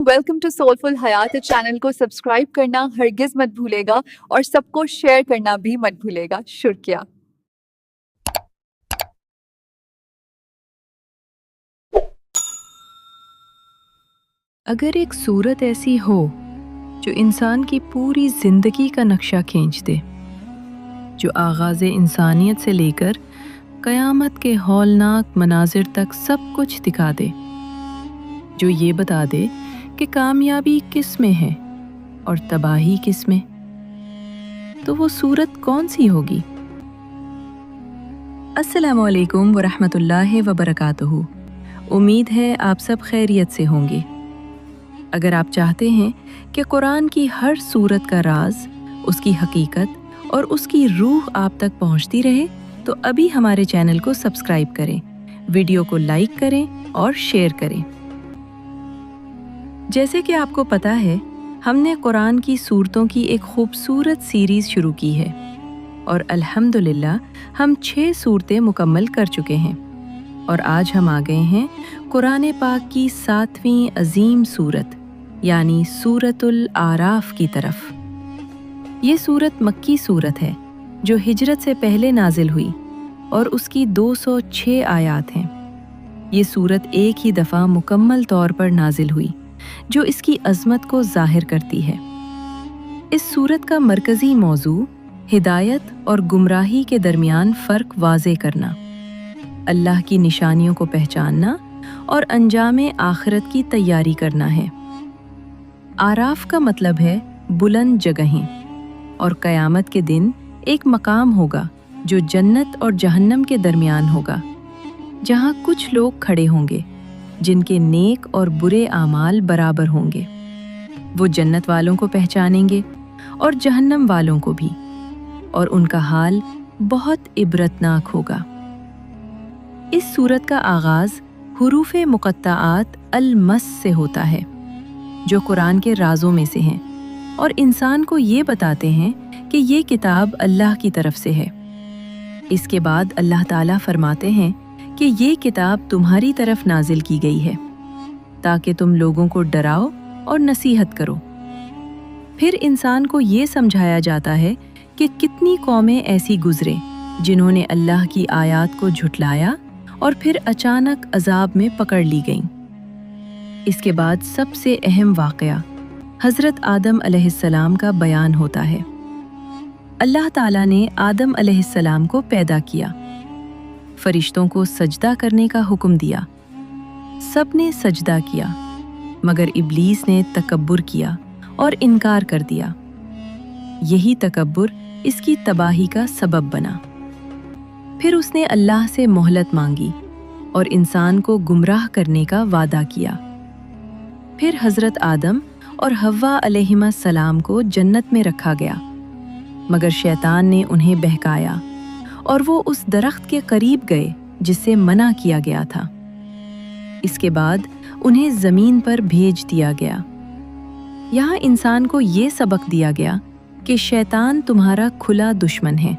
Welcome to soulful Hayat. Channel को subscribe करना हरगिज मत भूलेगा और सबको शेयर करना भी मत भूलेगा। शुक्रिया। अगर एक सूरत ऐसी हो जो इंसान की पूरी जिंदगी का नक्शा खींच दे, जो आगाज़ इंसानियत से लेकर क़यामत के हौलनाक मनाजिर तक सब कुछ दिखा दे, जो ये बता दे कि कामयाबी किस में है और तबाही किस में, तो वो सूरत कौन सी होगी? अस्सलामु अलैकुम वरहमतुल्लाहि वबरकातुहू। उम्मीद है आप सब खैरियत से होंगे। अगर आप चाहते हैं कि कुरान की हर सूरत का राज, उसकी हकीकत और उसकी रूह आप तक पहुंचती रहे, तो अभी हमारे चैनल को सब्सक्राइब करें, वीडियो को लाइक करें और शेयर करें। जैसे कि आपको पता है, हमने कुरान की सूरतों की एक खूबसूरत सीरीज़ शुरू की है और अल्हम्दुलिल्लाह हम 6 सूरतें मुकम्मल कर चुके हैं और आज हम आ गए हैं कुरान पाक की 7वीं अजीम सूरत यानी सूरतुल आराफ की तरफ। ये सूरत मक्की सूरत है जो हिजरत से पहले नाजिल हुई और उसकी 206 आयात हैं। ये सूरत एक ही दफ़ा मुकम्मल तौर पर नाजिल हुई, जो इसकी अज़मत को ज़ाहिर करती है। इस सूरत का मरकज़ी मौजू हिदायत और गुमराही के दरमियान फ़र्क वाज़े करना, अल्लाह की निशानियों को पहचानना और अंजाम आखिरत की तैयारी करना है। आराफ का मतलब है बुलंद जगहें और क़यामत के दिन एक मकाम होगा जो जन्नत और जहन्नम के दरमियान होगा, जहाँ कुछ लोग खड़े होंगे जिनके नेक और बुरे आमाल बराबर होंगे। वो जन्नत वालों को पहचानेंगे और जहन्नम वालों को भी, और उनका हाल बहुत इबरतनाक होगा। इस सूरत का आगाज़ हुरूफ़ मुक़त्तआत अल-मस से होता है, जो कुरान के राज़ों में से हैं और इंसान को ये बताते हैं कि ये किताब अल्लाह की तरफ से है। इसके बाद अल्लाह ताला फरमाते हैं कि ये किताब तुम्हारी तरफ नाजिल की गई है ताकि तुम लोगों को डराओ और नसीहत करो। फिर इंसान को ये समझाया जाता है कि कितनी कौमें ऐसी गुजरे जिन्होंने अल्लाह की आयात को झुठलाया और फिर अचानक अजाब में पकड़ ली गईं। इसके बाद सबसे अहम वाक़या हज़रत आदम अलैहिस्सलाम का बयान होता है। अल्लाह ताला ने आदम अलैहिस्सलाम को पैदा किया, फरिश्तों को सजदा करने का हुक्म दिया। सब ने सजदा किया, मगर इब्लीस ने तकब्बुर किया और इनकार कर दिया। यही तकब्बुर इसकी तबाही का सबब बना। फिर उसने अल्लाह से मोहलत मांगी और इंसान को गुमराह करने का वादा किया। फिर हज़रत आदम और हव्वा अलैहिस्सलाम को जन्नत में रखा गया, मगर शैतान ने उन्हें बहकाया और वो उस दरख्त के करीब गए जिससे मना किया गया था। इसके बाद उन्हें ज़मीन पर भेज दिया गया। यहाँ इंसान को ये सबक दिया गया कि शैतान तुम्हारा खुला दुश्मन है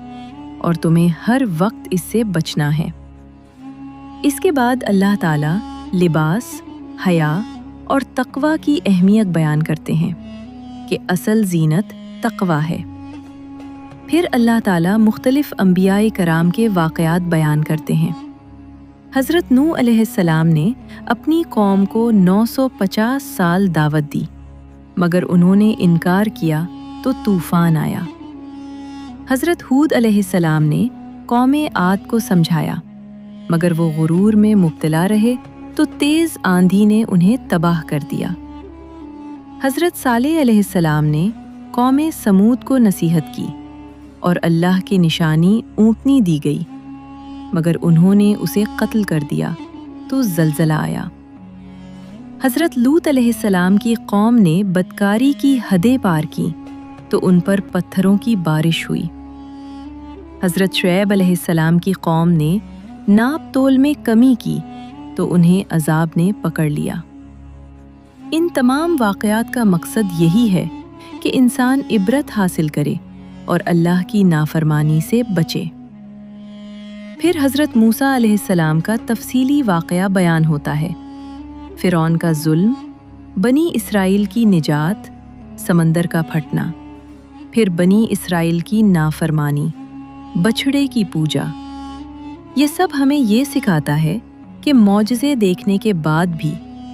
और तुम्हें हर वक्त इससे बचना है। इसके बाद अल्लाह ताला लिबास, हया और तक़वा की अहमियत बयान करते हैं कि असल ज़ीनत तक़वा है। फिर अल्लाह ताला मुख्तलिफ़ अंबियाए कराम के वाक़यात बयान करते हैं। हज़रत नूह अलैहिस्सलाम ने अपनी कौम को 950 साल दावत दी, मगर उन्होंने इनकार किया तो तूफ़ान आया। हज़रत हूद अलैहिस्सलाम ने कौम आद को समझाया, मगर वो गुरूर में मुब्तला रहे तो तेज़ आंधी ने उन्हें तबाह कर दिया। हज़रत सालेह अलैहिस्सलाम ने कौम समूद को नसीहत की और अल्लाह की निशानी ऊँटनी दी गई, मगर उन्होंने उसे कत्ल कर दिया तो ज़लज़ला आया। हज़रत लूत अलैहिस्सलाम की कौम ने बदकारी की हदें पार की तो उन पर पत्थरों की बारिश हुई। हज़रत शुएब अलैहिस्सलाम की कौम ने नाप तोल में कमी की तो उन्हें अजाब ने पकड़ लिया। इन तमाम वाक़यात का मकसद यही है कि इंसान इबरत हासिल करे और अल्लाह की नाफरमानी से बचे। फिर हज़रत मूसा अलैहिस्सलाम का तफसीली वाक़या बयान होता है। फ़िरौन का जुल्म, बनी इसराइल की निजात, समंदर का फटना, फिर बनी इसराइल की नाफरमानी, बछड़े की पूजा। ये सब हमें ये सिखाता है कि मौजज़े देखने के बाद भी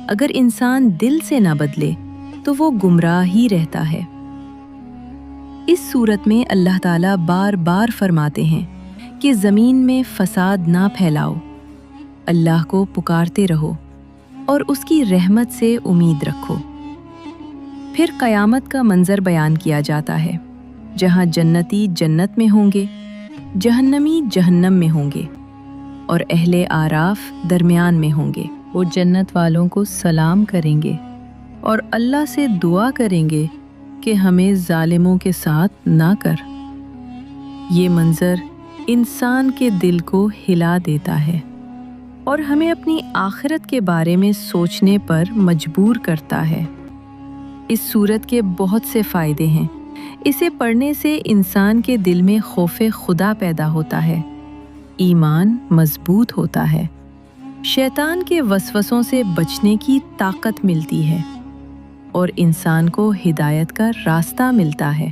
अगर इंसान दिल से ना बदले तो वो गुमराह ही रहता है। इस सूरत में अल्लाह ताला बार बार फरमाते हैं कि ज़मीन में फसाद ना फैलाओ, अल्लाह को पुकारते रहो और उसकी रहमत से उम्मीद रखो। फिर क़यामत का मंज़र बयान किया जाता है, जहाँ जन्नती जन्नत में होंगे, जहन्नमी जहन्नम में होंगे और अहले आराफ दरमियान में होंगे। वो जन्नत वालों को सलाम करेंगे और अल्लाह से दुआ करेंगे कि हमें जालिमों के साथ ना कर। ये मंज़र इंसान के दिल को हिला देता है और हमें अपनी आखिरत के बारे में सोचने पर मजबूर करता है। इस सूरत के बहुत से फ़ायदे हैं। इसे पढ़ने से इंसान के दिल में खौफ़े खुदा पैदा होता है, ईमान मजबूत होता है, शैतान के वसवसों से बचने की ताकत मिलती है और इंसान को हिदायत का रास्ता मिलता है।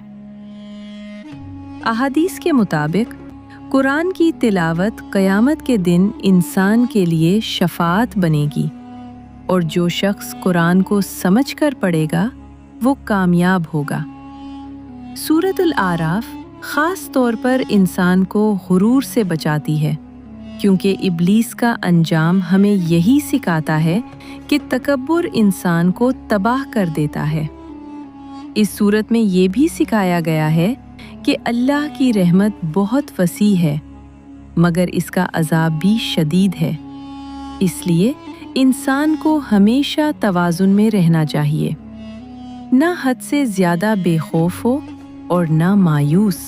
अहादीस के मुताबिक कुरान की तिलावत क़यामत के दिन इंसान के लिए शफ़ाअत बनेगी और जो शख्स कुरान को समझकर पढ़ेगा वो कामयाब होगा। सूरतुल आराफ ख़ास तौर पर इंसान को गुरूर से बचाती है, क्योंकि इब्लीस का अंजाम हमें यही सिखाता है कि तकब्बुर इंसान को तबाह कर देता है। इस सूरत में ये भी सिखाया गया है कि अल्लाह की रहमत बहुत वसी है, मगर इसका अज़ाब भी शदीद है। इसलिए इंसान को हमेशा तवाज़ुन में रहना चाहिए, ना हद से ज़्यादा बेखौफ हो और ना मायूस।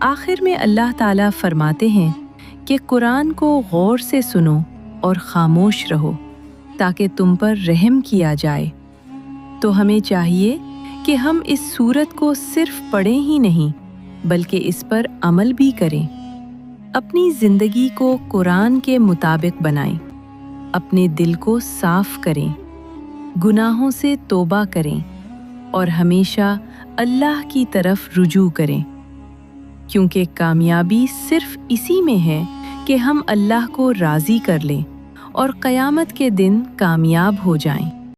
आखिर में अल्लाह ताला फरमाते हैं कि कुरान को गौर से सुनो और खामोश रहो ताकि तुम पर रहम किया जाए। तो हमें चाहिए कि हम इस सूरत को सिर्फ पढ़ें ही नहीं, बल्कि इस पर अमल भी करें। अपनी ज़िंदगी को कुरान के मुताबिक बनाएं, अपने दिल को साफ करें, गुनाहों से तौबा करें और हमेशा अल्लाह की तरफ रुजू करें, क्योंकि कामयाबी सिर्फ इसी में है कि हम अल्लाह को राज़ी कर लें और क़यामत के दिन कामयाब हो जाएं।